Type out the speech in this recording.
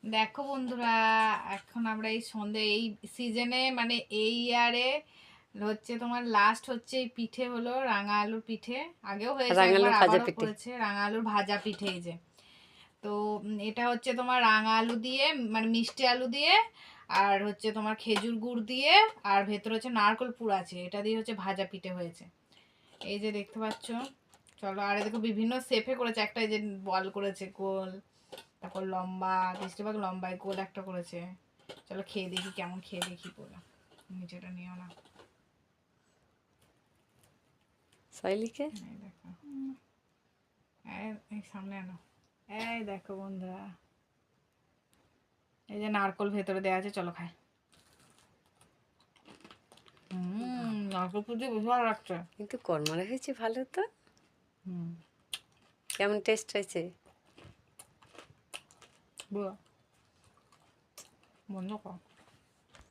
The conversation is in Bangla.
দেখো বন্ধুরা, এখন আমরা এই সন্ধে এই সিজনে মানে এই ইয়ারে হচ্ছে তোমার লাস্ট হচ্ছে এই পিঠে হলো রাঙা আলুর পিঠে। আগেও হয়েছে রাঙালু একবার, ভাজা আবারও পিঠে। করেছে রাঙা আলুর ভাজা পিঠে। এই যে তো এটা হচ্ছে তোমার রাঙা আলু দিয়ে, মানে মিষ্টি আলু দিয়ে, আর হচ্ছে তোমার খেজুর গুড় দিয়ে, আর ভেতরে হচ্ছে নারকেল পুর আছে, এটা দিয়ে হচ্ছে ভাজা পিঠে হয়েছে। এই যে দেখতে পাচ্ছ। চলো, আর দেখো বিভিন্ন শেপে করেছে, একটা এই যে বল করেছে গোল, তারপর লম্বা, বেশিরভাগ লম্বায় গোল একটা করেছে। চলো খেয়ে দেখি কেমন, খেয়ে দেখি পুরো। নিচেটা নিও না। সাইলিকে এই দেখো, এই সামনে আনো। এই দেখো বন্ধুরা, এই যে নারকল ভেতরে দেওয়া আছে, চলো খাই। নারকল পুর দিয়ে বেশি ভালো লাগছে। কিন্তু কর্মরা হয়েছে ভালো তো। হুম, কেমন টেস্ট হয়েছে? বুঝো, বন্ধ কর।